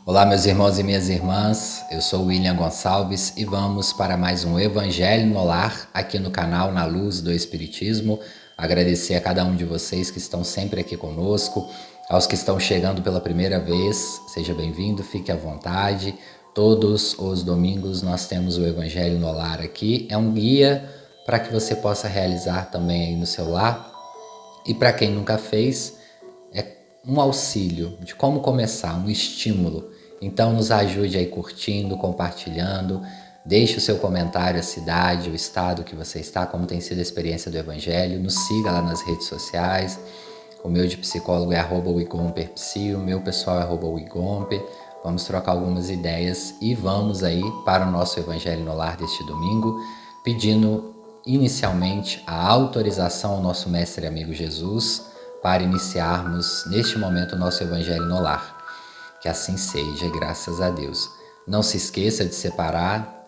Olá, meus irmãos e minhas irmãs, eu sou William Gonçalves e vamos para mais um Evangelho no Lar aqui no canal Na Luz do Espiritismo. Agradecer a cada um de vocês que estão sempre aqui conosco, aos que estão chegando pela primeira vez, seja bem-vindo, fique à vontade. Todos os domingos nós temos o Evangelho no Lar aqui, é um guia para que você possa realizar também aí no seu lar. E para quem nunca fez, é um auxílio de como começar, um estímulo. Então nos ajude aí curtindo, compartilhando, deixe o seu comentário, a cidade, o estado que você está, como tem sido a experiência do Evangelho, nos siga lá nas redes sociais, o meu de psicólogo é @wigomperpsi, o meu pessoal é @wigomper, vamos trocar algumas ideias e vamos aí para o nosso Evangelho no Lar deste domingo, pedindo inicialmente a autorização ao nosso mestre e amigo Jesus para iniciarmos neste momento o nosso Evangelho no Lar. Que assim seja, graças a Deus. Não se esqueça de separar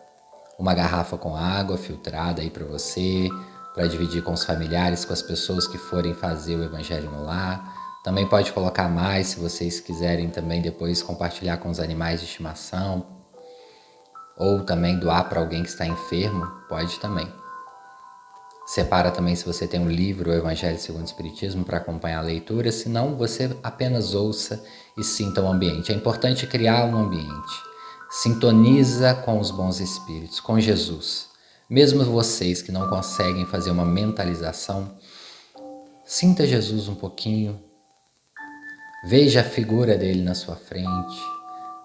uma garrafa com água filtrada aí para você, para dividir com os familiares, com as pessoas que forem fazer o Evangelho no Lar. Também pode colocar mais, se vocês quiserem também depois compartilhar com os animais de estimação, ou também doar para alguém que está enfermo, pode também. Separa também se você tem um livro, o Evangelho segundo o Espiritismo, para acompanhar a leitura, senão você apenas ouça e sinta o ambiente. É importante criar um ambiente. Sintoniza com os bons espíritos, com Jesus. Mesmo vocês que não conseguem fazer uma mentalização, sinta Jesus um pouquinho, veja a figura dele na sua frente,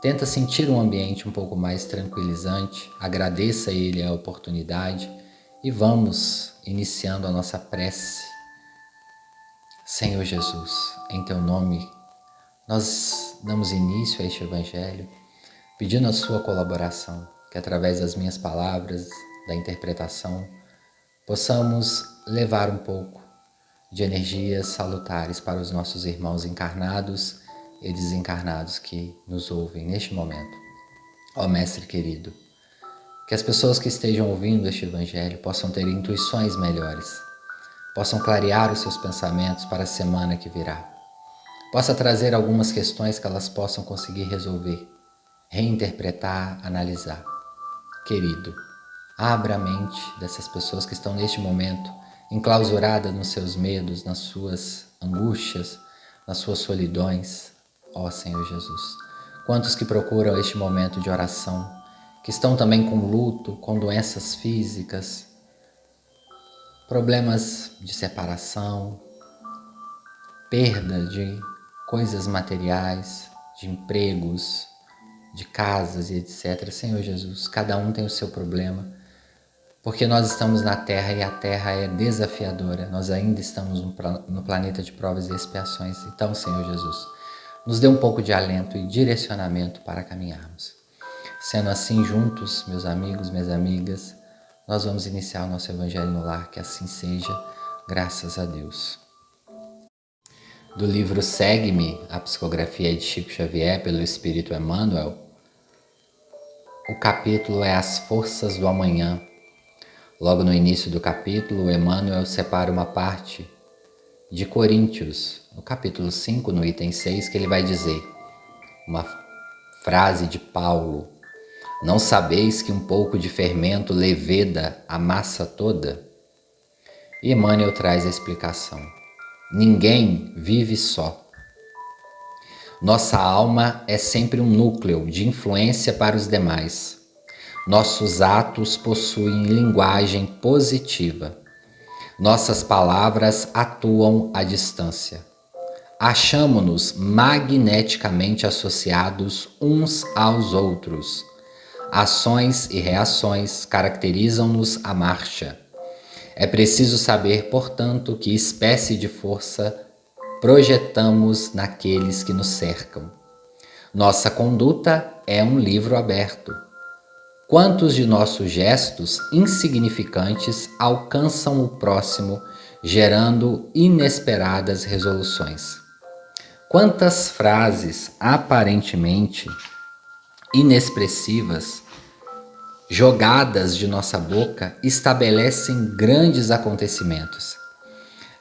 tenta sentir um ambiente um pouco mais tranquilizante, agradeça a ele a oportunidade e vamos iniciando a nossa prece. Senhor Jesus, em teu nome, nós damos início a este Evangelho, pedindo a sua colaboração, que através das minhas palavras, da interpretação, possamos levar um pouco de energias salutares para os nossos irmãos encarnados e desencarnados que nos ouvem neste momento. Ó Mestre querido, que as pessoas que estejam ouvindo este Evangelho possam ter intuições melhores, possam clarear os seus pensamentos para a semana que virá, possa trazer algumas questões que elas possam conseguir resolver, reinterpretar, analisar. Querido, abra a mente dessas pessoas que estão neste momento enclausuradas nos seus medos, nas suas angústias, nas suas solidões. Ó Senhor Jesus, quantos que procuram este momento de oração, que estão também com luto, com doenças físicas, problemas de separação, perda de coisas materiais, de empregos, de casas e etc. Senhor Jesus, cada um tem o seu problema, porque nós estamos na Terra e a Terra é desafiadora, nós ainda estamos no planeta de provas e expiações. Então, Senhor Jesus, nos dê um pouco de alento e direcionamento para caminharmos. Sendo assim, juntos, meus amigos, minhas amigas, nós vamos iniciar o nosso Evangelho no Lar, que assim seja, graças a Deus. Do livro Segue-me, a psicografia de Chico Xavier pelo Espírito Emmanuel, o capítulo é As Forças do Amanhã. Logo no início do capítulo, Emmanuel separa uma parte de Coríntios, no capítulo 5, no item 6, que ele vai dizer, uma frase de Paulo: não sabeis que um pouco de fermento leveda a massa toda? E Emmanuel traz a explicação. Ninguém vive só. Nossa alma é sempre um núcleo de influência para os demais. Nossos atos possuem linguagem positiva. Nossas palavras atuam à distância. Achamo-nos magneticamente associados uns aos outros. Ações e reações caracterizam-nos a marcha. É preciso saber, portanto, que espécie de força projetamos naqueles que nos cercam. Nossa conduta é um livro aberto. Quantos de nossos gestos insignificantes alcançam o próximo, gerando inesperadas resoluções? Quantas frases aparentemente inexpressivas jogadas de nossa boca estabelecem grandes acontecimentos.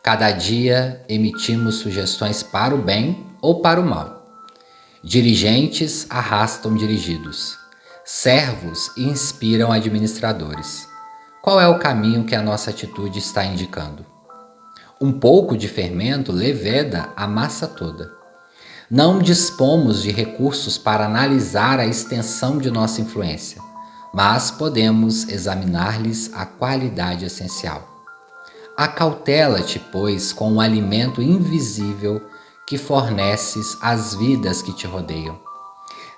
Cada dia emitimos sugestões para o bem ou para o mal. Dirigentes arrastam dirigidos. Servos inspiram administradores. Qual é o caminho que a nossa atitude está indicando? Um pouco de fermento leveda a massa toda. Não dispomos de recursos para analisar a extensão de nossa influência, mas podemos examinar-lhes a qualidade essencial. Acautela-te, pois, com o alimento invisível que forneces às vidas que te rodeiam.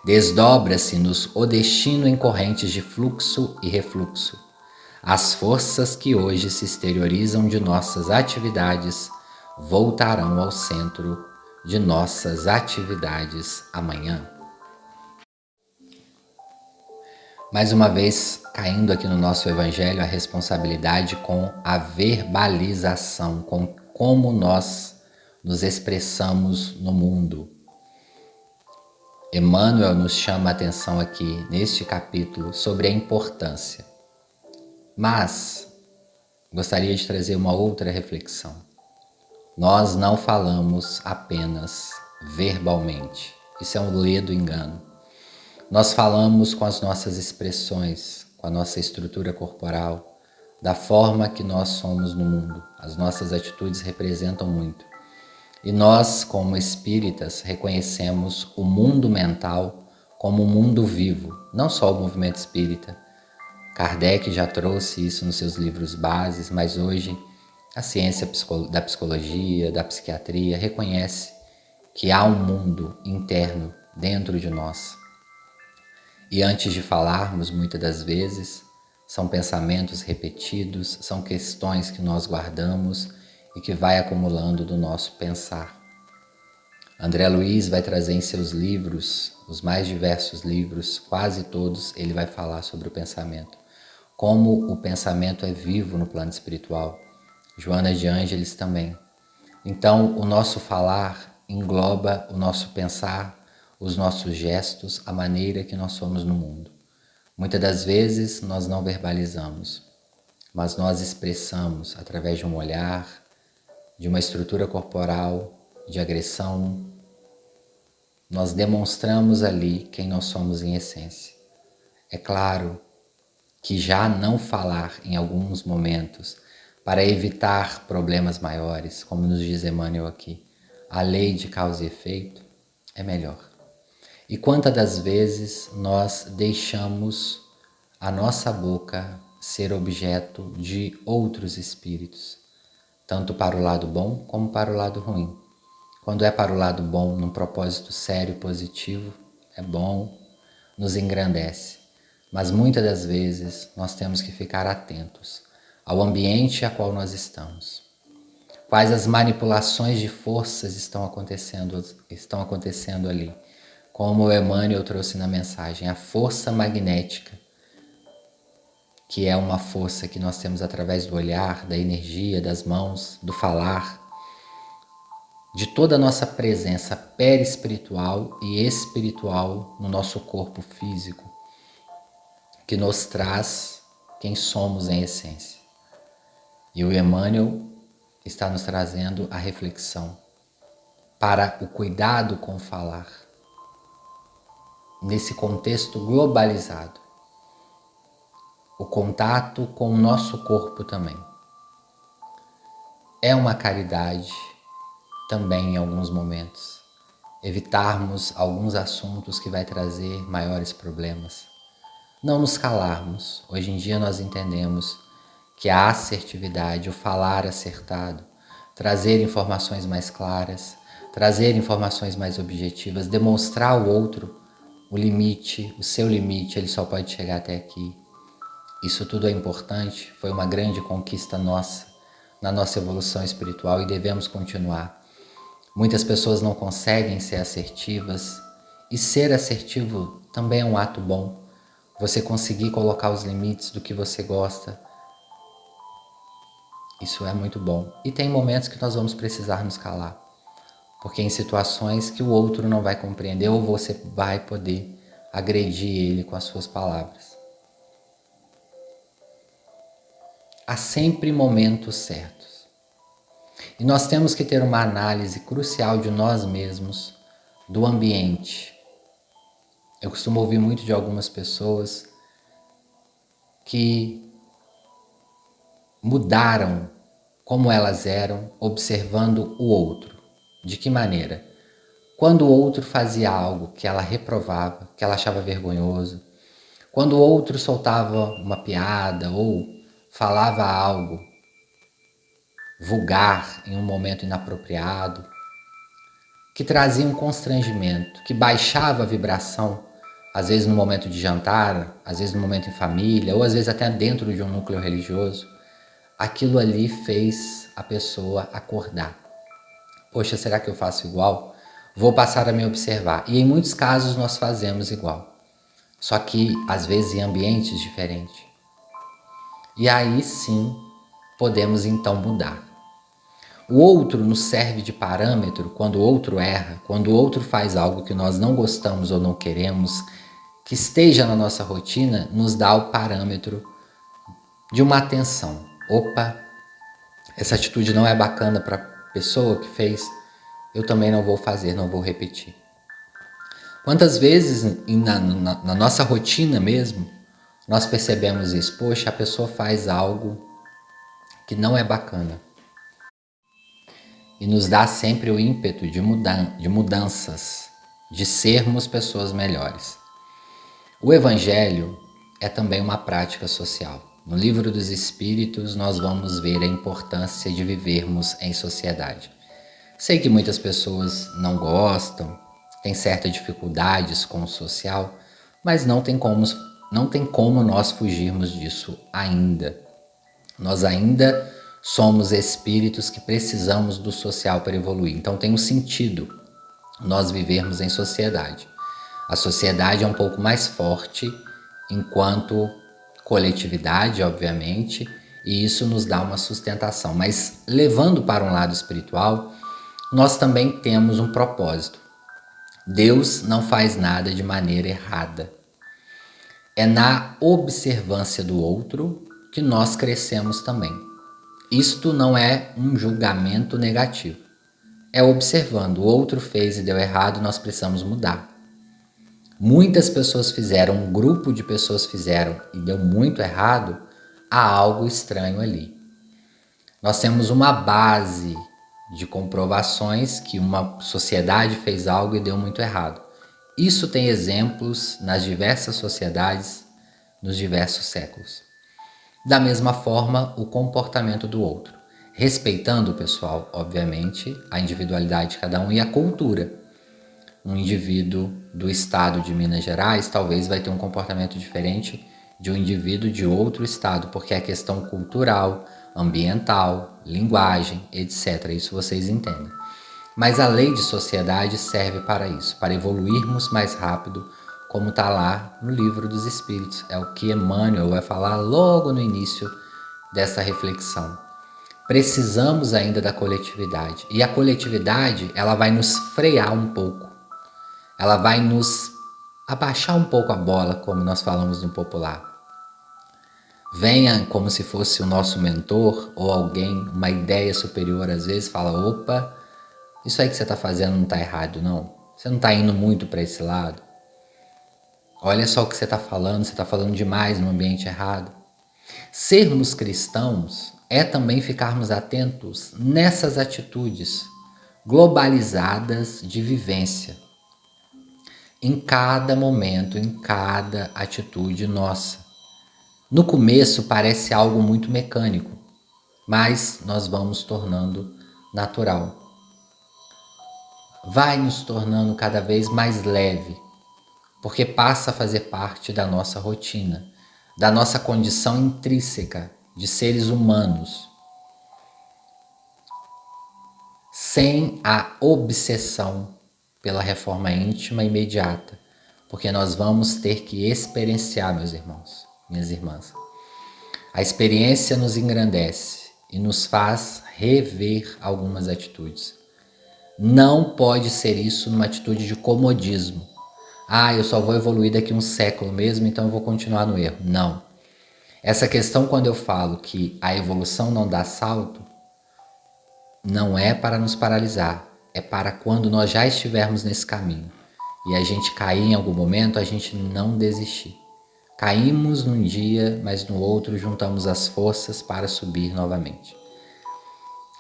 Desdobra-se-nos o destino em correntes de fluxo e refluxo. As forças que hoje se exteriorizam de nossas atividades voltarão ao centro de nossas atividades amanhã. Mais uma vez, caindo aqui no nosso Evangelho, a responsabilidade com a verbalização, com como nós nos expressamos no mundo. Emmanuel nos chama a atenção aqui, neste capítulo, sobre a importância. Mas gostaria de trazer uma outra reflexão. Nós não falamos apenas verbalmente. Isso é um ledo engano. Nós falamos com as nossas expressões, com a nossa estrutura corporal, da forma que nós somos no mundo. As nossas atitudes representam muito. E nós, como espíritas, reconhecemos o mundo mental como um mundo vivo, não só o movimento espírita. Kardec já trouxe isso nos seus livros bases, mas hoje a ciência da psicologia, da psiquiatria, reconhece que há um mundo interno dentro de nós. E antes de falarmos, muitas das vezes, são pensamentos repetidos, são questões que nós guardamos e que vai acumulando do nosso pensar. André Luiz vai trazer em seus livros, os mais diversos livros, quase todos, ele vai falar sobre o pensamento. Como o pensamento é vivo no plano espiritual. Joana de Ângeles também. Então, o nosso falar engloba o nosso pensar, os nossos gestos, a maneira que nós somos no mundo. Muitas das vezes nós não verbalizamos, mas nós expressamos através de um olhar, de uma estrutura corporal, de agressão. Nós demonstramos ali quem nós somos em essência. É claro que já não falar em alguns momentos para evitar problemas maiores, como nos diz Emmanuel aqui, a lei de causa e efeito é melhor. E quantas das vezes nós deixamos a nossa boca ser objeto de outros espíritos, tanto para o lado bom como para o lado ruim. Quando é para o lado bom, num propósito sério, positivo, é bom, nos engrandece. Mas muitas das vezes nós temos que ficar atentos ao ambiente a qual nós estamos. Quais as manipulações de forças estão acontecendo ali. Como o Emmanuel trouxe na mensagem, a força magnética, que é uma força que nós temos através do olhar, da energia, das mãos, do falar, de toda a nossa presença perispiritual e espiritual no nosso corpo físico, que nos traz quem somos em essência. E o Emmanuel está nos trazendo a reflexão para o cuidado com o falar, nesse contexto globalizado, o contato com o nosso corpo também. É uma caridade também em alguns momentos, evitarmos alguns assuntos que vai trazer maiores problemas. Não nos calarmos. Hoje em dia nós entendemos que a assertividade, o falar acertado, trazer informações mais claras, trazer informações mais objetivas, demonstrar ao outro o limite, o seu limite, ele só pode chegar até aqui. Isso tudo é importante, foi uma grande conquista nossa, na nossa evolução espiritual e devemos continuar. Muitas pessoas não conseguem ser assertivas e ser assertivo também é um ato bom. Você conseguir colocar os limites do que você gosta, isso é muito bom. E tem momentos que nós vamos precisar nos calar, porque em situações que o outro não vai compreender ou você vai poder agredir ele com as suas palavras. Há sempre momentos certos. E nós temos que ter uma análise crucial de nós mesmos, do ambiente, Eu costumo ouvir muito de algumas pessoas que mudaram como elas eram observando o outro. De que maneira? Quando o outro fazia algo que ela reprovava, que ela achava vergonhoso, quando o outro soltava uma piada ou falava algo vulgar em um momento inapropriado, que trazia um constrangimento, que baixava a vibração, às vezes no momento de jantar, às vezes no momento em família, ou às vezes até dentro de um núcleo religioso, aquilo ali fez a pessoa acordar. Poxa, será que eu faço igual? Vou passar a me observar. E em muitos casos nós fazemos igual. Só que às vezes em ambientes diferentes. E aí sim podemos então mudar. O outro nos serve de parâmetro quando o outro erra, quando o outro faz algo que nós não gostamos ou não queremos, que esteja na nossa rotina, nos dá o parâmetro de uma atenção. Opa, essa atitude não é bacana para a pessoa que fez, eu também não vou fazer, não vou repetir. Quantas vezes na nossa rotina mesmo, nós percebemos isso? Poxa, a pessoa faz algo que não é bacana. E nos dá sempre o ímpeto de mudanças, de sermos pessoas melhores. O Evangelho é também uma prática social. No Livro dos Espíritos, nós vamos ver a importância de vivermos em sociedade. Sei que muitas pessoas não gostam, têm certas dificuldades com o social, mas não tem como nós fugirmos disso ainda. Nós ainda somos espíritos que precisamos do social para evoluir. Então tem um sentido nós vivermos em sociedade. A sociedade é um pouco mais forte enquanto coletividade, obviamente, e isso nos dá uma sustentação. Mas levando para um lado espiritual, nós também temos um propósito. Deus não faz nada de maneira errada. É na observância do outro que nós crescemos também. Isto não é um julgamento negativo. É observando, o outro fez e deu errado, nós precisamos mudar. Muitas pessoas fizeram, um grupo de pessoas fizeram e deu muito errado, há algo estranho ali. Nós temos uma base de comprovações que uma sociedade fez algo e deu muito errado. Isso tem exemplos nas diversas sociedades, nos diversos séculos. Da mesma forma, o comportamento do outro. Respeitando, pessoal, obviamente, a individualidade de cada um e a cultura. Um indivíduo do estado de Minas Gerais talvez vai ter um comportamento diferente de um indivíduo de outro estado, porque é questão cultural, ambiental, linguagem, etc. Isso vocês entendem. Mas a lei de sociedade serve para isso, para evoluirmos mais rápido, como está lá no Livro dos Espíritos. É o que Emmanuel vai falar logo no início dessa reflexão. Precisamos ainda da coletividade. E a coletividade, ela vai nos frear um pouco. Ela vai nos abaixar um pouco a bola, como nós falamos no popular. Venha como se fosse o nosso mentor ou alguém, uma ideia superior, às vezes fala, opa, isso aí que você está fazendo não está errado não. Você não está indo muito para esse lado. Olha só o que você está falando demais no ambiente errado. Sermos cristãos é também ficarmos atentos nessas atitudes globalizadas de vivência. Em cada momento, em cada atitude nossa. No começo parece algo muito mecânico, mas nós vamos tornando natural. Vai nos tornando cada vez mais leve, porque passa a fazer parte da nossa rotina, da nossa condição intrínseca de seres humanos, sem a obsessão pela reforma íntima imediata, porque nós vamos ter que experienciar, meus irmãos, minhas irmãs. A experiência nos engrandece e nos faz rever algumas atitudes. Não pode ser isso numa atitude de comodismo. Eu só vou evoluir daqui a um século mesmo, então eu vou continuar no erro. Não. Essa questão, quando eu falo que a evolução não dá salto, não é para nos paralisar, é para quando nós já estivermos nesse caminho. e a gente cair em algum momento, a gente não desistir. Caímos num dia, mas no outro juntamos as forças para subir novamente.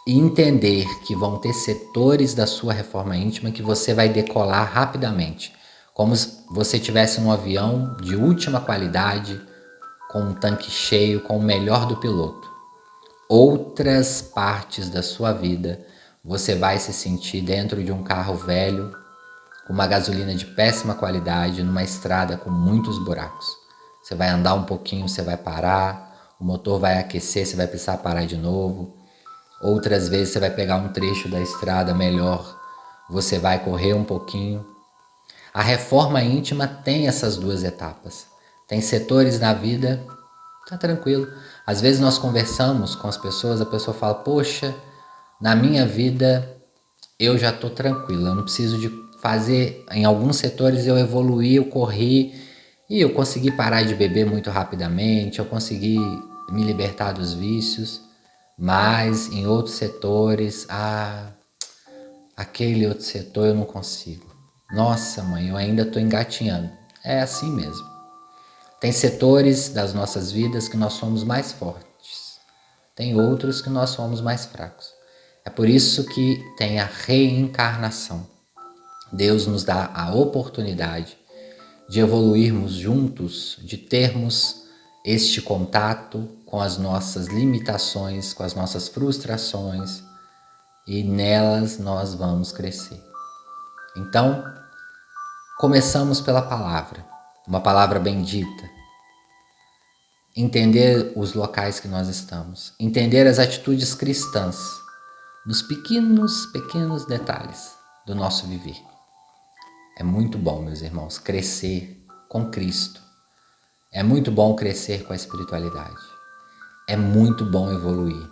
E entender que vão ter setores da sua reforma íntima que você vai decolar rapidamente, como se você estivesse num avião de última qualidade, com um tanque cheio, com o melhor do piloto. Outras partes da sua vida você vai se sentir dentro de um carro velho, com uma gasolina de péssima qualidade, numa estrada com muitos buracos. Você vai andar um pouquinho, você vai parar, o motor vai aquecer, você vai precisar parar de novo. Outras vezes você vai pegar um trecho da estrada melhor, você vai correr um pouquinho. A reforma íntima tem essas duas etapas. Tem setores na vida, tá tranquilo. Às vezes nós conversamos com as pessoas, a pessoa fala, poxa, na minha vida eu já tô tranquilo, eu não preciso de fazer, em alguns setores eu evoluí, eu corri e eu consegui parar de beber muito rapidamente, eu consegui me libertar dos vícios, mas em outros setores, aquele outro setor eu não consigo. Nossa, mãe, eu ainda tô engatinhando. É assim mesmo. Tem setores das nossas vidas que nós somos mais fortes. Tem outros que nós somos mais fracos. É por isso que tem a reencarnação. Deus nos dá a oportunidade de evoluirmos juntos, de termos este contato com as nossas limitações, com as nossas frustrações, e nelas nós vamos crescer. Então, começamos pela palavra, uma palavra bendita. Entender os locais que nós estamos, entender as atitudes cristãs, nos pequenos detalhes do nosso viver. É muito bom, meus irmãos, crescer com Cristo. É muito bom crescer com a espiritualidade. É muito bom evoluir.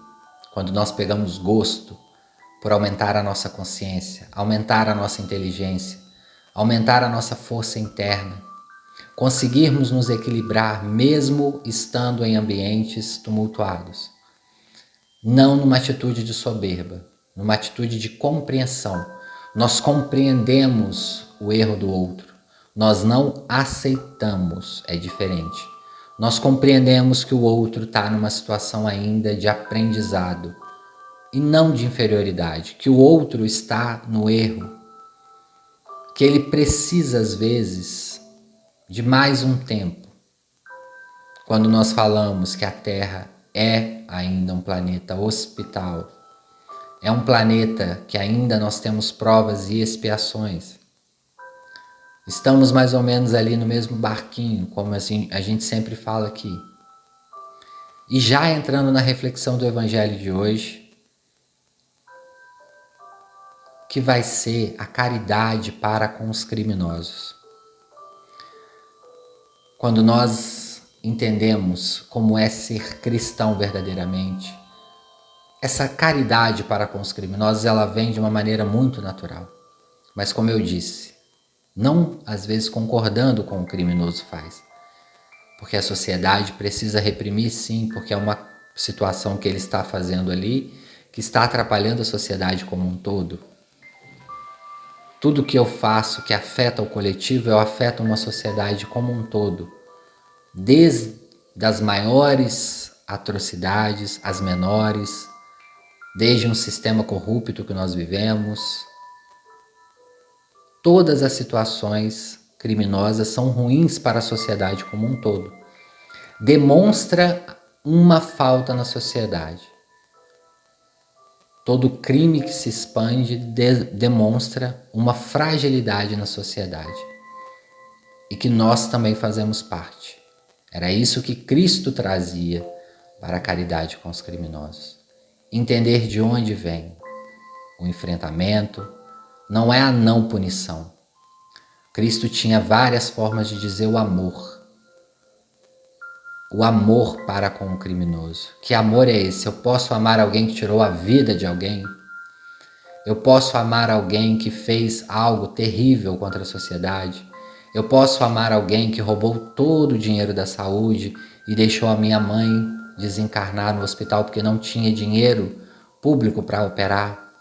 Quando nós pegamos gosto por aumentar a nossa consciência, aumentar a nossa inteligência, aumentar a nossa força interna, conseguirmos nos equilibrar mesmo estando em ambientes tumultuados. Não numa atitude de soberba, numa atitude de compreensão. Nós compreendemos o erro do outro. Nós não aceitamos, é diferente. Nós compreendemos que o outro está numa situação ainda de aprendizado e não de inferioridade, que o outro está no erro, que ele precisa às vezes de mais um tempo. Quando nós falamos que a Terra é ainda um planeta hospital, é um planeta que ainda nós temos provas e expiações. Estamos mais ou menos ali no mesmo barquinho, como assim a gente sempre fala aqui. E já entrando na reflexão do Evangelho de hoje, que vai ser a caridade para com os criminosos. Quando nós entendemos como é ser cristão verdadeiramente, essa caridade para com os criminosos, ela vem de uma maneira muito natural. Mas como eu disse, não às vezes concordando com o criminoso faz. Porque a sociedade precisa reprimir sim, porque é uma situação que ele está fazendo ali, que está atrapalhando a sociedade como um todo. Tudo que eu faço que afeta o coletivo, eu afeto uma sociedade como um todo. Desde as maiores atrocidades, as menores, desde um sistema corrupto que nós vivemos. Todas as situações criminosas são ruins para a sociedade como um todo. Demonstra uma falta na sociedade. Todo crime que se expande demonstra uma fragilidade na sociedade. E que nós também fazemos parte. Era isso que Cristo trazia para a caridade com os criminosos. Entender de onde vem o enfrentamento, não é a não punição. Cristo tinha várias formas de dizer o amor. O amor para com o criminoso. Que amor é esse? Eu posso amar alguém que tirou a vida de alguém? Eu posso amar alguém que fez algo terrível contra a sociedade? Eu posso amar alguém que roubou todo o dinheiro da saúde e deixou a minha mãe desencarnar no hospital porque não tinha dinheiro público para operar?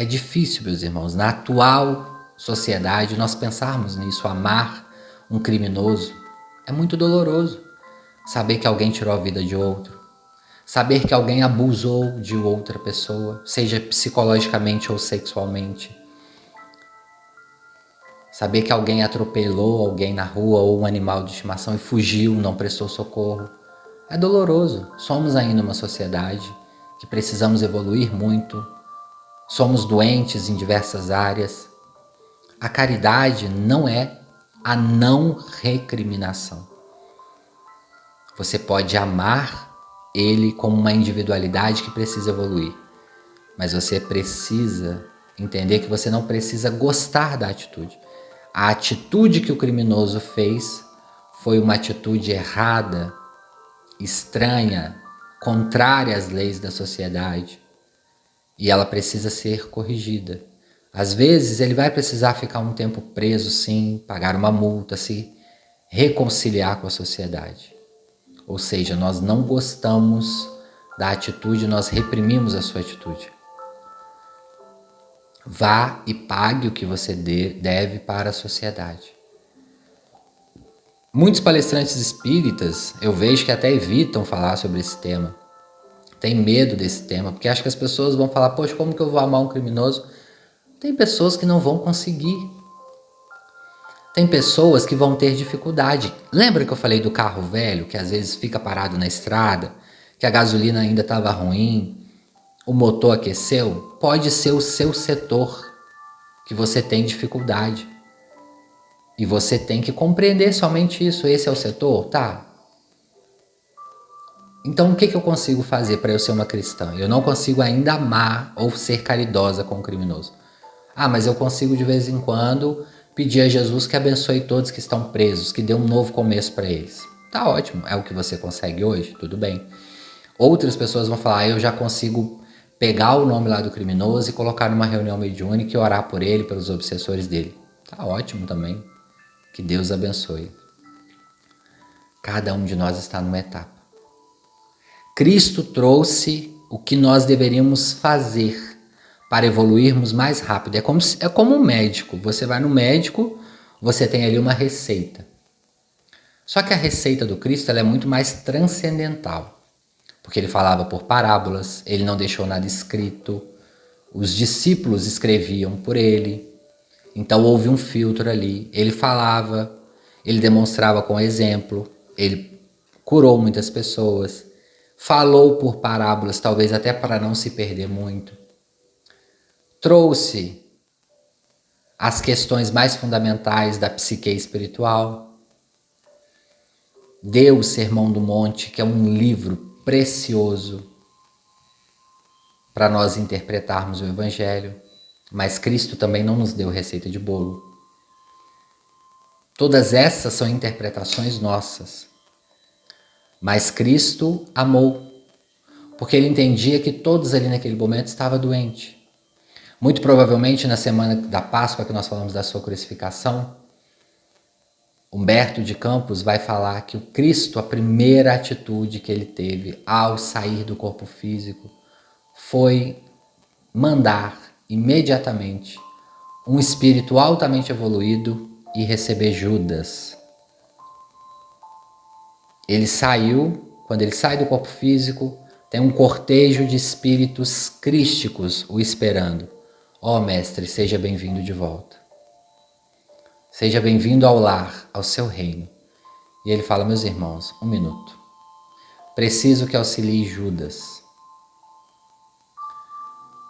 É difícil, meus irmãos, na atual sociedade, nós pensarmos nisso. Amar um criminoso é muito doloroso. Saber que alguém tirou a vida de outro, saber que alguém abusou de outra pessoa, seja psicologicamente ou sexualmente, saber que alguém atropelou alguém na rua ou um animal de estimação e fugiu, não prestou socorro, é doloroso. Somos ainda uma sociedade que precisamos evoluir muito, somos doentes em diversas áreas. A caridade não é a não recriminação. Você pode amar ele como uma individualidade que precisa evoluir, mas você precisa entender que você não precisa gostar da atitude. A atitude que o criminoso fez foi uma atitude errada, estranha, contrária às leis da sociedade, e ela precisa ser corrigida. Às vezes ele vai precisar ficar um tempo preso, sim, pagar uma multa, se reconciliar com a sociedade. Ou seja, nós não gostamos da atitude, nós reprimimos a sua atitude. Vá e pague o que você deve para a sociedade. Muitos palestrantes espíritas, eu vejo que até evitam falar sobre esse tema. Tem medo desse tema, porque acham que as pessoas vão falar, poxa, como que eu vou amar um criminoso? Tem pessoas que não vão conseguir. Tem pessoas que vão ter dificuldade. Lembra que eu falei do carro velho, que às vezes fica parado na estrada, que a gasolina ainda estava ruim, o motor aqueceu? Pode ser o seu setor que você tem dificuldade. E você tem que compreender somente isso. Esse é o setor? Tá. Então o que eu consigo fazer para eu ser uma cristã? Eu não consigo ainda amar ou ser caridosa com o criminoso. Ah, mas eu consigo de vez em quando pedir a Jesus que abençoe todos que estão presos, que dê um novo começo para eles. Tá ótimo, é o que você consegue hoje? Tudo bem. Outras pessoas vão falar, eu já consigo pegar o nome lá do criminoso e colocar numa reunião mediúnica e orar por ele, pelos obsessores dele. Tá ótimo também. Que Deus abençoe. Cada um de nós está numa etapa. Cristo trouxe o que nós deveríamos fazer para evoluirmos mais rápido. É como um médico. Você vai no médico, você tem ali uma receita. Só que a receita do Cristo ela é muito mais transcendental. Porque ele falava por parábolas, ele não deixou nada escrito. Os discípulos escreviam por ele. Então houve um filtro ali. Ele falava, ele demonstrava com exemplo, ele curou muitas pessoas. Falou por parábolas, talvez até para não se perder muito. Trouxe as questões mais fundamentais da psique espiritual. Deu o Sermão do Monte, que é um livro precioso para nós interpretarmos o Evangelho. Mas Cristo também não nos deu receita de bolo. Todas essas são interpretações nossas. Mas Cristo amou, porque ele entendia que todos ali naquele momento estavam doentes. Muito provavelmente na semana da Páscoa, que nós falamos da sua crucificação, Humberto de Campos vai falar que o Cristo, a primeira atitude que ele teve ao sair do corpo físico, foi mandar imediatamente um espírito altamente evoluído e receber Judas. Ele saiu, quando ele sai do corpo físico, tem um cortejo de espíritos crísticos o esperando. Ó mestre, seja bem-vindo de volta. Seja bem-vindo ao lar, ao seu reino. E ele fala, meus irmãos, 1 minuto. Preciso que auxilie Judas.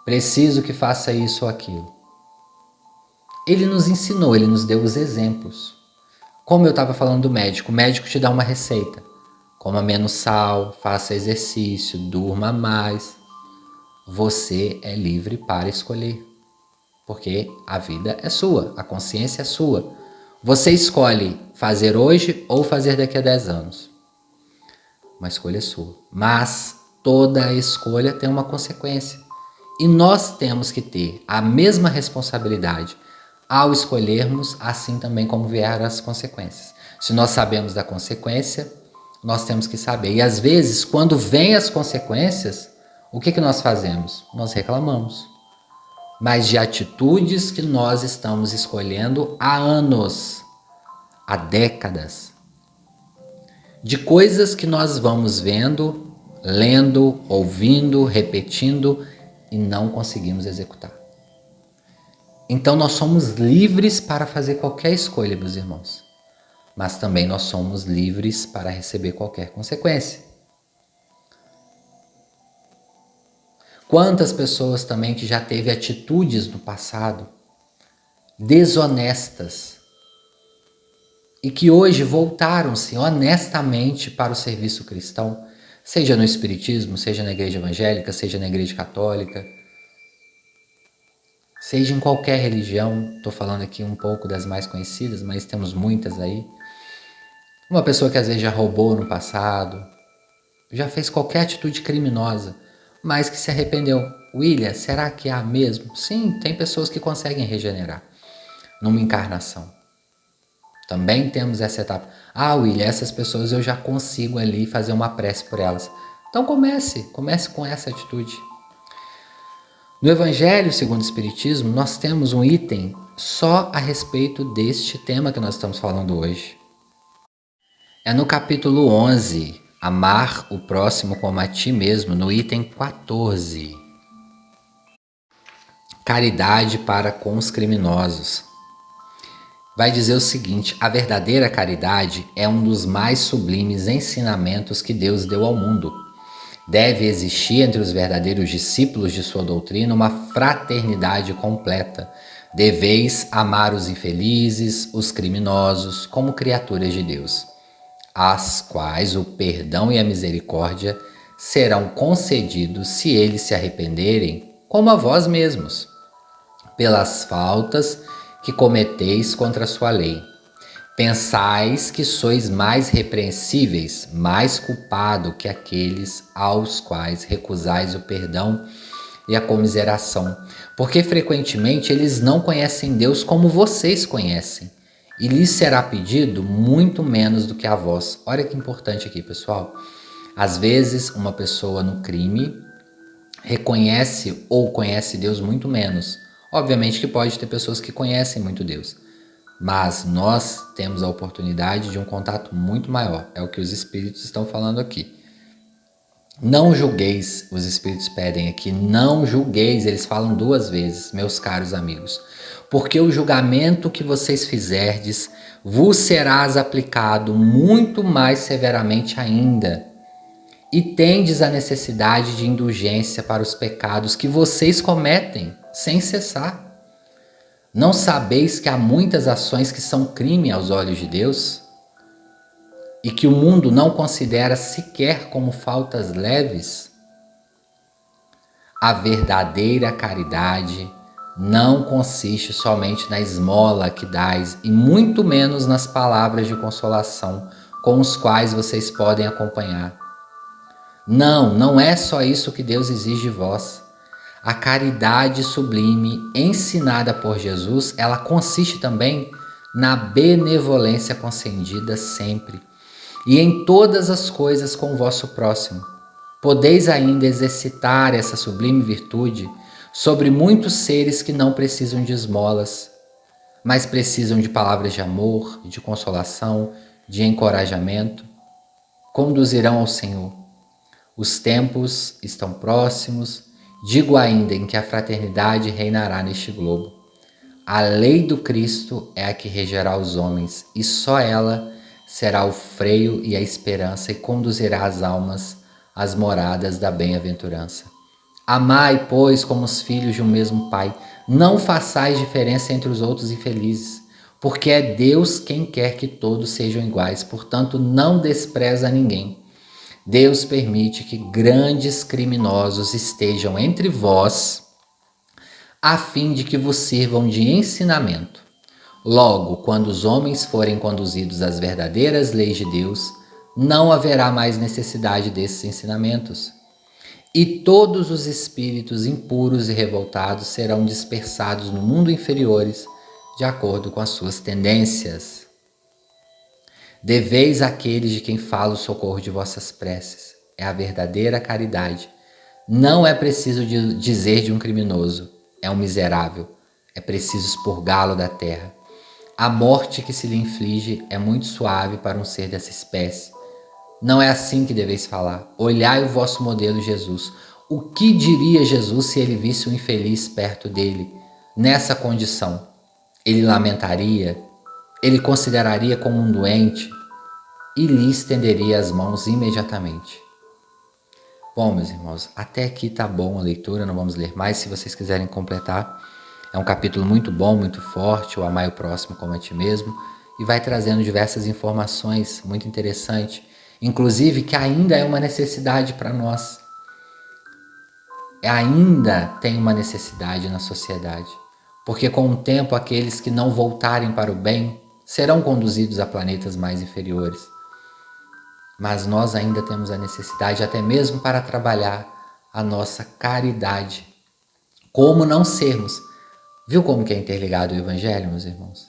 Preciso que faça isso ou aquilo. Ele nos ensinou, ele nos deu os exemplos. Como eu estava falando do médico, o médico te dá uma receita. Coma menos sal, faça exercício, durma mais. Você é livre para escolher. Porque a vida é sua, a consciência é sua. Você escolhe fazer hoje ou fazer daqui a 10 anos. Uma escolha é sua. Mas toda escolha tem uma consequência. E nós temos que ter a mesma responsabilidade ao escolhermos, assim também como vieram as consequências. Se nós sabemos da consequência, nós temos que saber. E às vezes, quando vêm as consequências, o que nós fazemos? Nós reclamamos. mas de atitudes que nós estamos escolhendo há anos, há décadas. De coisas que nós vamos vendo, lendo, ouvindo, repetindo e não conseguimos executar. Então nós somos livres para fazer qualquer escolha, meus irmãos, mas também nós somos livres para receber qualquer consequência. Quantas pessoas também que já teve atitudes no passado desonestas e que hoje voltaram-se honestamente para o serviço cristão, seja no espiritismo, seja na igreja evangélica, seja na igreja católica, seja em qualquer religião. Estou falando aqui um pouco das mais conhecidas, mas temos muitas aí. Uma pessoa que às vezes já roubou no passado, já fez qualquer atitude criminosa, mas que se arrependeu. William, será que há mesmo? Sim, tem pessoas que conseguem regenerar numa encarnação. Também temos essa etapa. William, essas pessoas eu já consigo ali fazer uma prece por elas. Então comece com essa atitude. No Evangelho segundo o Espiritismo, nós temos um item só a respeito deste tema que nós estamos falando hoje. É no capítulo 11, Amar o próximo como a ti mesmo, no item 14. Caridade para com os criminosos. Vai dizer o seguinte: a verdadeira caridade é um dos mais sublimes ensinamentos que Deus deu ao mundo. Deve existir entre os verdadeiros discípulos de sua doutrina uma fraternidade completa. Deveis amar os infelizes, os criminosos, como criaturas de Deus, às quais o perdão e a misericórdia serão concedidos se eles se arrependerem, como a vós mesmos, pelas faltas que cometeis contra a sua lei. Pensais que sois mais repreensíveis, mais culpado que aqueles aos quais recusais o perdão e a comiseração, porque frequentemente eles não conhecem Deus como vocês conhecem, e lhes será pedido muito menos do que a vós. Olha que importante aqui, pessoal. Às vezes uma pessoa no crime reconhece ou conhece Deus muito menos. Obviamente que pode ter pessoas que conhecem muito Deus, mas nós temos a oportunidade de um contato muito maior. É o que os espíritos estão falando aqui. Não julgueis, os espíritos pedem aqui, não julgueis, eles falam 2 vezes, meus caros amigos, porque o julgamento que vocês fizerdes vos serás aplicado muito mais severamente ainda, e tendes a necessidade de indulgência para os pecados que vocês cometem sem cessar. Não sabeis que há muitas ações que são crime aos olhos de Deus e que o mundo não considera sequer como faltas leves? A verdadeira caridade não consiste somente na esmola que dais e muito menos nas palavras de consolação com os quais vocês podem acompanhar. Não é só isso que Deus exige de vós. A caridade sublime ensinada por Jesus, ela consiste também na benevolência concedida sempre e em todas as coisas com o vosso próximo. Podeis ainda exercitar essa sublime virtude sobre muitos seres que não precisam de esmolas, mas precisam de palavras de amor, de consolação, de encorajamento. Conduzirão ao Senhor. Os tempos estão próximos. Digo ainda em que a fraternidade reinará neste globo. A lei do Cristo é a que regerá os homens, e só ela será o freio e a esperança e conduzirá as almas às moradas da bem-aventurança. Amai, pois, como os filhos de um mesmo Pai. Não façais diferença entre os outros infelizes, porque é Deus quem quer que todos sejam iguais. Portanto, não despreza ninguém. Deus permite que grandes criminosos estejam entre vós, a fim de que vos sirvam de ensinamento. Logo, quando os homens forem conduzidos às verdadeiras leis de Deus, não haverá mais necessidade desses ensinamentos. E todos os espíritos impuros e revoltados serão dispersados no mundo inferiores, de acordo com as suas tendências. Deveis àqueles de quem fala o socorro de vossas preces. É a verdadeira caridade. Não é preciso dizer de um criminoso: é um miserável, é preciso expurgá-lo da terra. A morte que se lhe inflige é muito suave para um ser dessa espécie. Não é assim que deveis falar. Olhai o vosso modelo Jesus. O que diria Jesus se ele visse um infeliz perto dele, nessa condição? Ele lamentaria? Ele consideraria como um doente? E lhe estenderia as mãos imediatamente. Bom, meus irmãos, até aqui tá bom a leitura, não vamos ler mais. Se vocês quiserem completar, é um capítulo muito bom, muito forte, o amar o próximo como a ti mesmo, e vai trazendo diversas informações muito interessantes, inclusive que ainda é uma necessidade para nós. Ainda tem uma necessidade na sociedade, porque com o tempo aqueles que não voltarem para o bem serão conduzidos a planetas mais inferiores. Mas nós ainda temos a necessidade até mesmo para trabalhar a nossa caridade. Como não sermos? Viu como que é interligado o Evangelho, meus irmãos?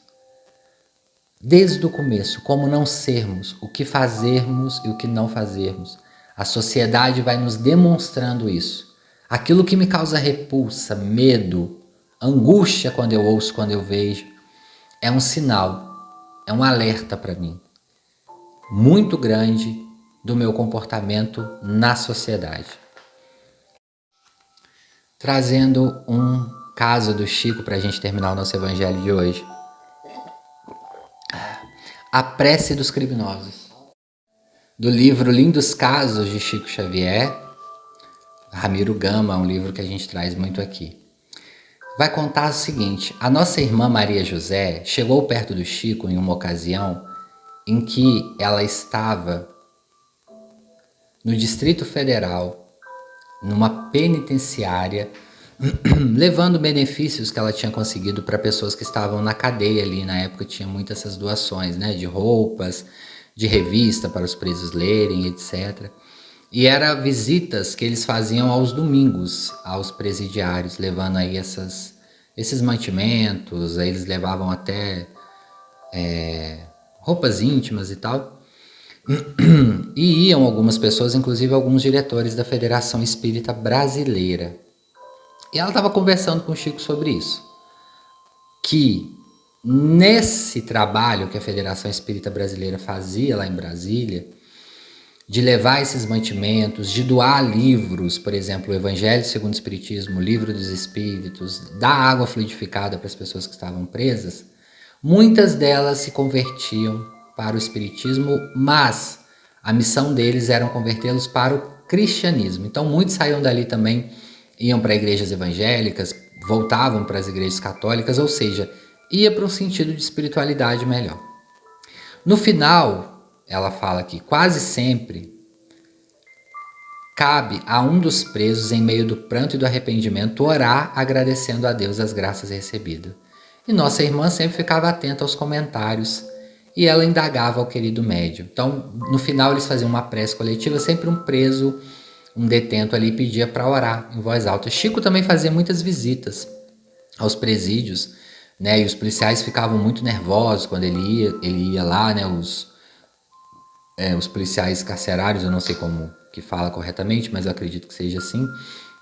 Desde o começo, como não sermos, o que fazermos e o que não fazermos. A sociedade vai nos demonstrando isso. Aquilo que me causa repulsa, medo, angústia quando eu ouço, quando eu vejo, é um sinal, é um alerta para mim, muito grande do meu comportamento na sociedade. Trazendo um caso do Chico para a gente terminar o nosso evangelho de hoje. A prece dos criminosos. Do livro Lindos Casos de Chico Xavier, Ramiro Gama, um livro que a gente traz muito aqui. Vai contar o seguinte: a nossa irmã Maria José chegou perto do Chico em uma ocasião em que ela estava no Distrito Federal, numa penitenciária, levando benefícios que ela tinha conseguido para pessoas que estavam na cadeia ali. Na época tinha muitas essas doações, né, de roupas, de revista para os presos lerem, etc. E eram visitas que eles faziam aos domingos aos presidiários, levando aí esses mantimentos. Aí eles levavam até roupas íntimas e tal. E iam algumas pessoas, inclusive alguns diretores da Federação Espírita Brasileira. E ela estava conversando com o Chico sobre isso. Que nesse trabalho que a Federação Espírita Brasileira fazia lá em Brasília, de levar esses mantimentos, de doar livros, por exemplo, o Evangelho segundo o Espiritismo, o Livro dos Espíritos, dar água fluidificada para as pessoas que estavam presas, muitas delas se convertiam para o Espiritismo, mas a missão deles era convertê-los para o cristianismo. Então muitos saíam dali também, iam para igrejas evangélicas, voltavam para as igrejas católicas, ou seja, ia para um sentido de espiritualidade melhor. No final, ela fala que quase sempre cabe a um dos presos, em meio do pranto e do arrependimento, orar agradecendo a Deus as graças recebidas. E nossa irmã sempre ficava atenta aos comentários e ela indagava ao querido médium. Então, no final, eles faziam uma prece coletiva, sempre um preso, um detento ali pedia para orar em voz alta. Chico também fazia muitas visitas aos presídios, né? E os policiais ficavam muito nervosos quando ele ia lá, né? Os policiais carcerários, eu não sei como que fala corretamente, mas eu acredito que seja assim.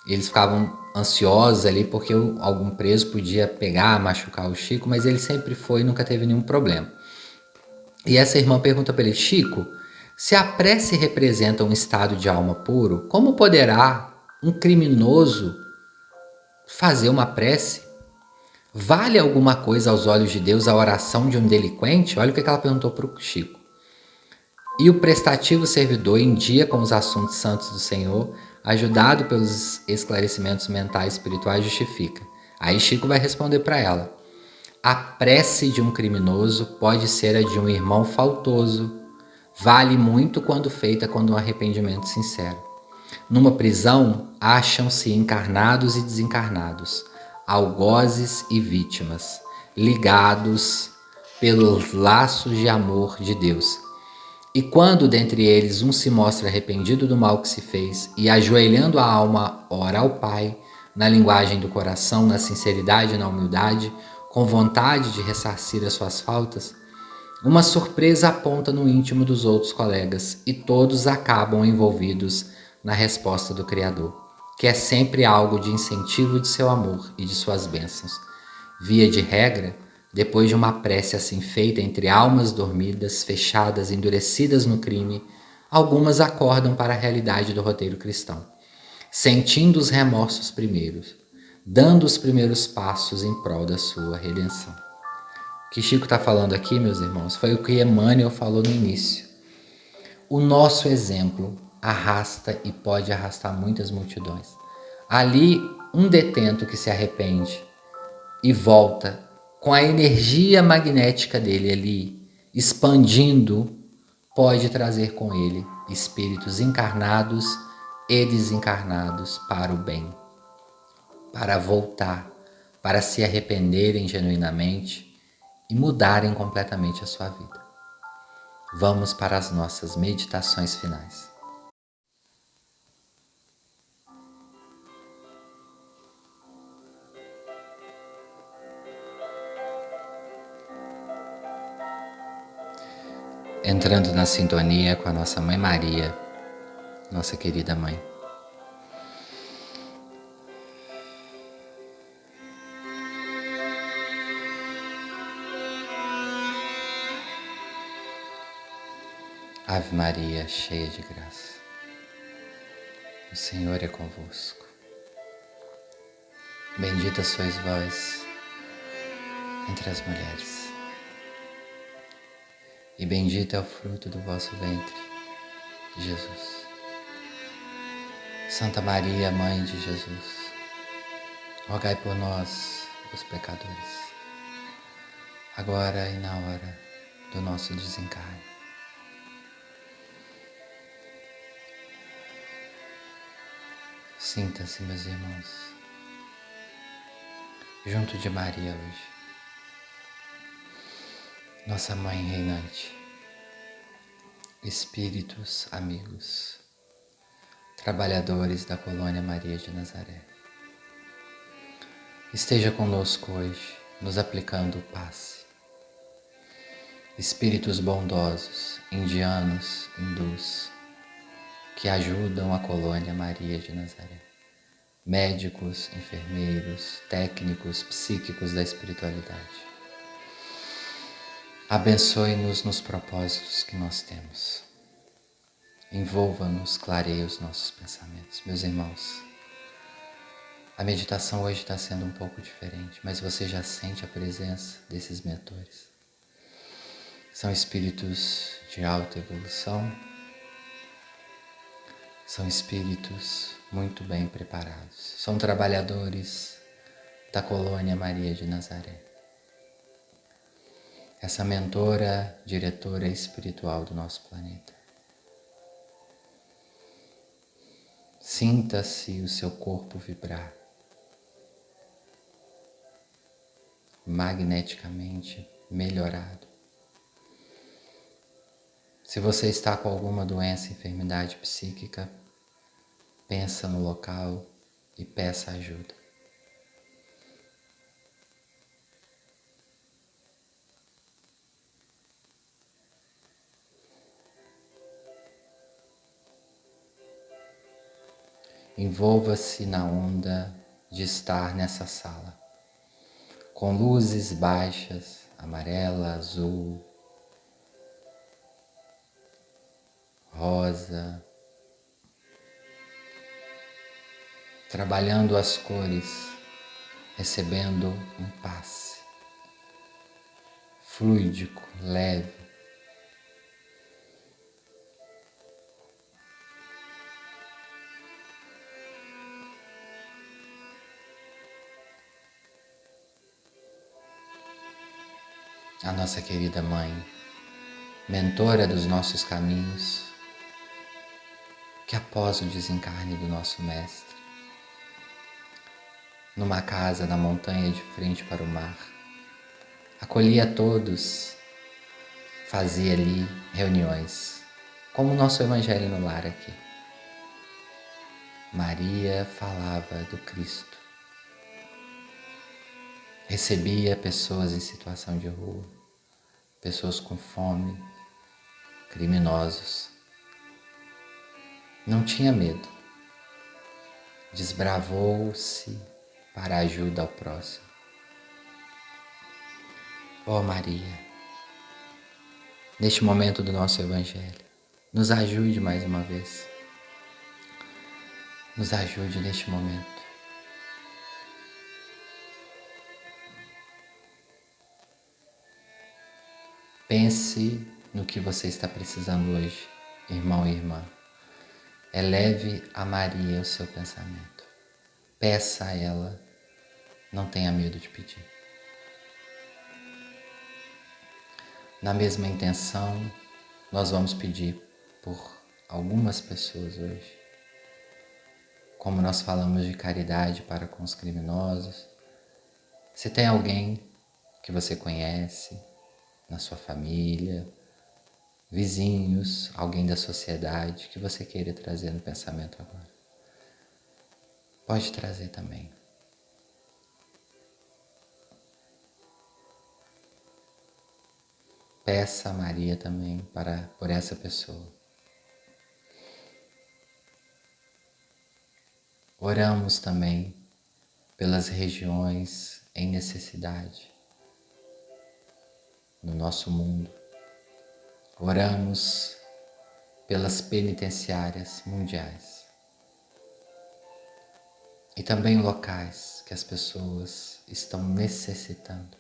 Eles ficavam ansiosos ali porque algum preso podia pegar, machucar o Chico, mas ele sempre foi e nunca teve nenhum problema. E essa irmã pergunta para ele: Chico, se a prece representa um estado de alma puro, como poderá um criminoso fazer uma prece? Vale alguma coisa aos olhos de Deus a oração de um delinquente? Olha o que ela perguntou para o Chico. E o prestativo servidor, em dia com os assuntos santos do Senhor, ajudado pelos esclarecimentos mentais e espirituais, justifica. Aí Chico vai responder para ela: a prece de um criminoso pode ser a de um irmão faltoso. Vale muito quando feita com um arrependimento sincero. Numa prisão, acham-se encarnados e desencarnados, algozes e vítimas, ligados pelos laços de amor de Deus. E quando dentre eles um se mostra arrependido do mal que se fez e ajoelhando a alma ora ao Pai, na linguagem do coração, na sinceridade e na humildade, com vontade de ressarcir as suas faltas, uma surpresa aponta no íntimo dos outros colegas e todos acabam envolvidos na resposta do Criador. que é sempre algo de incentivo de seu amor e de suas bênçãos. Via de regra, depois de uma prece assim feita entre almas dormidas, fechadas, endurecidas no crime, algumas acordam para a realidade do roteiro cristão, sentindo os remorsos primeiros, dando os primeiros passos em prol da sua redenção. O que Chico está falando aqui, meus irmãos, foi o que Emmanuel falou no início. O nosso exemplo arrasta e pode arrastar muitas multidões. Ali, um detento que se arrepende e volta com a energia magnética dele ali, expandindo, pode trazer com ele espíritos encarnados e desencarnados para o bem, para voltar, para se arrependerem genuinamente e mudarem completamente a sua vida. Vamos para as nossas meditações finais. Entrando na sintonia com a nossa Mãe Maria, nossa querida Mãe. Ave Maria, cheia de graça, o Senhor é convosco. Bendita sois vós entre as mulheres, e bendito é o fruto do vosso ventre, Jesus. Santa Maria, Mãe de Jesus, rogai por nós, os pecadores, agora e na hora do nosso desencarne. Sinta-se, meus irmãos, junto de Maria hoje, nossa Mãe reinante, espíritos amigos, trabalhadores da colônia Maria de Nazaré. Esteja conosco hoje, nos aplicando o passe. Espíritos bondosos, indianos, hindus, que ajudam a colônia Maria de Nazaré. Médicos, enfermeiros, técnicos, psíquicos da espiritualidade. Abençoe-nos nos propósitos que nós temos. Envolva-nos, clareie os nossos pensamentos. Meus irmãos, a meditação hoje está sendo um pouco diferente, mas você já sente a presença desses mentores. São espíritos de alta evolução, são espíritos muito bem preparados. São trabalhadores da colônia Maria de Nazaré. Essa mentora, diretora espiritual do nosso planeta. Sinta-se o seu corpo vibrar magneticamente melhorado. Se você está com alguma doença, enfermidade psíquica, pensa no local e peça ajuda. Envolva-se na onda de estar nessa sala, com luzes baixas, amarela, azul, rosa, trabalhando as cores, recebendo um passe fluídico, leve. A nossa querida Mãe, mentora dos nossos caminhos, que após o desencarne do nosso Mestre, numa casa na montanha de frente para o mar, acolhia todos, fazia ali reuniões, como o nosso Evangelho no Lar aqui. Maria falava do Cristo, recebia pessoas em situação de rua, pessoas com fome, criminosos. Não tinha medo. desbravou-se para a ajuda ao próximo. Ó Maria, neste momento do nosso Evangelho, nos ajude mais uma vez. Nos ajude neste momento. Pense no que você está precisando hoje, irmão e irmã. Eleve a Maria o seu pensamento. Peça a ela, não tenha medo de pedir. Na mesma intenção, nós vamos pedir por algumas pessoas hoje. Como nós falamos de caridade para com os criminosos, se tem alguém que você conhece, na sua família, vizinhos, alguém da sociedade que você queira trazer no pensamento agora, pode trazer também. Peça a Maria também por essa pessoa. Oramos também pelas regiões em necessidade no nosso mundo. Oramos pelas penitenciárias mundiais e também locais que as pessoas estão necessitando.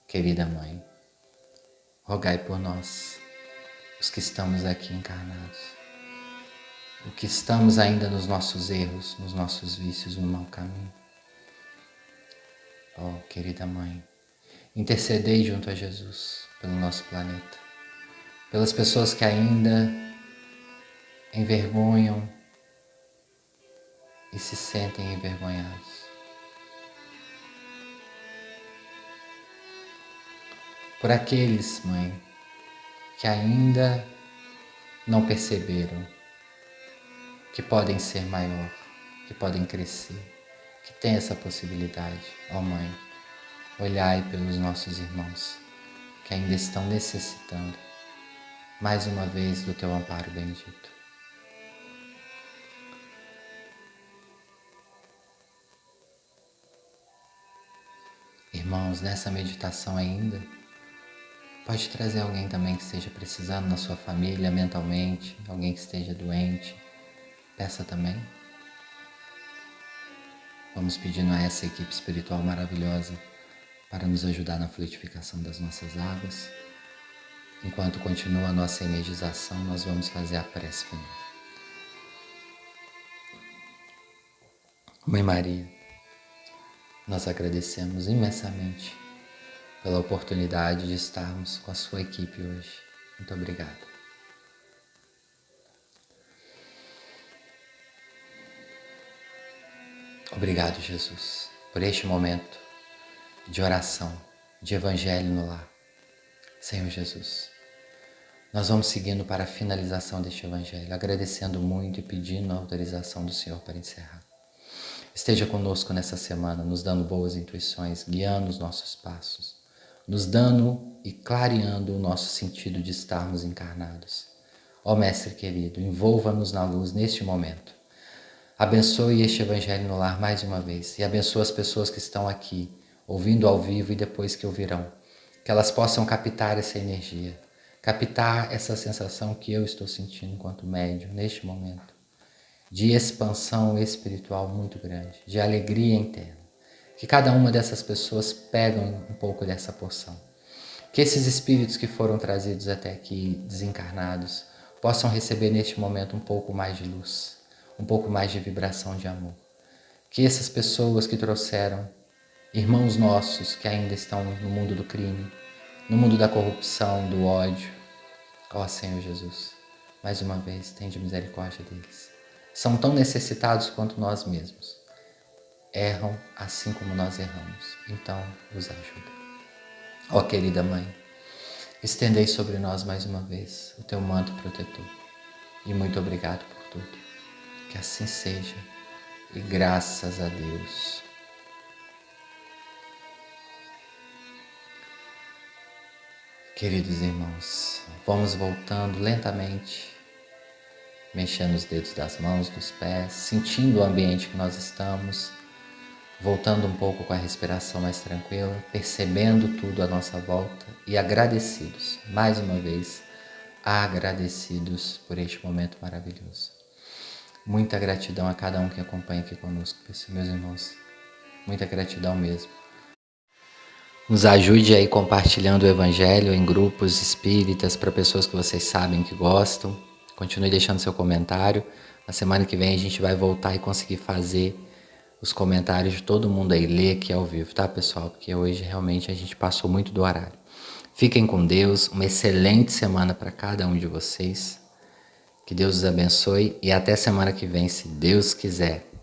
Querida Mãe, rogai por nós, os que estamos aqui encarnados, os que estamos ainda nos nossos erros, nos nossos vícios, no mau caminho. Ó, querida Mãe, intercedei junto a Jesus pelo nosso planeta, pelas pessoas que ainda envergonham e se sentem envergonhados. Por aqueles, Mãe, que ainda não perceberam que podem ser maior, que podem crescer, que tem essa possibilidade. Ó Mãe, olhai pelos nossos irmãos que ainda estão necessitando, mais uma vez, do teu amparo bendito. Irmãos, nessa meditação ainda, pode trazer alguém também que esteja precisando na sua família mentalmente, alguém que esteja doente, peça também. Vamos pedindo a essa equipe espiritual maravilhosa para nos ajudar na fluidificação das nossas águas. Enquanto continua a nossa energização, nós vamos fazer a prece final. Mãe Maria, nós agradecemos imensamente pela oportunidade de estarmos com a sua equipe hoje. Muito obrigado. Obrigado, Jesus, por este momento de oração, de evangelho no lar. Senhor Jesus, nós vamos seguindo para a finalização deste evangelho, agradecendo muito e pedindo a autorização do Senhor para encerrar. Esteja conosco nessa semana, nos dando boas intuições, guiando os nossos passos, nos dando e clareando o nosso sentido de estarmos encarnados. Ó Mestre querido, envolva-nos na luz neste momento. Abençoe este evangelho no lar mais uma vez e abençoe as pessoas que estão aqui, ouvindo ao vivo e depois que ouvirão, que elas possam captar essa energia, captar essa sensação que eu estou sentindo enquanto médium neste momento, de expansão espiritual muito grande, de alegria interna. Que cada uma dessas pessoas pegam um pouco dessa porção. Que esses espíritos que foram trazidos até aqui, desencarnados, possam receber neste momento um pouco mais de luz, um pouco mais de vibração de amor. Que essas pessoas que trouxeram, irmãos nossos que ainda estão no mundo do crime, no mundo da corrupção, do ódio, ó Senhor Jesus, mais uma vez, tende misericórdia deles. São tão necessitados quanto nós mesmos. Erram assim como nós erramos. Então, os ajuda. Ó querida Mãe, estendei sobre nós mais uma vez o teu manto protetor. E muito obrigado por tudo. Que assim seja. E graças a Deus. Queridos irmãos, vamos voltando lentamente mexendo os dedos das mãos, dos pés, sentindo o ambiente que nós estamos, voltando um pouco com a respiração mais tranquila, percebendo tudo à nossa volta e agradecidos, mais uma vez, agradecidos por este momento maravilhoso. Muita gratidão a cada um que acompanha aqui conosco, meus irmãos. Muita gratidão mesmo. Nos ajude aí compartilhando o Evangelho em grupos espíritas para pessoas que vocês sabem que gostam. Continue deixando seu comentário. Na semana que vem a gente vai voltar e conseguir fazer os comentários de todo mundo aí, ler aqui ao vivo, tá, pessoal? Porque hoje realmente a gente passou muito do horário. Fiquem com Deus, uma excelente semana para cada um de vocês. Que Deus os abençoe e até semana que vem, se Deus quiser.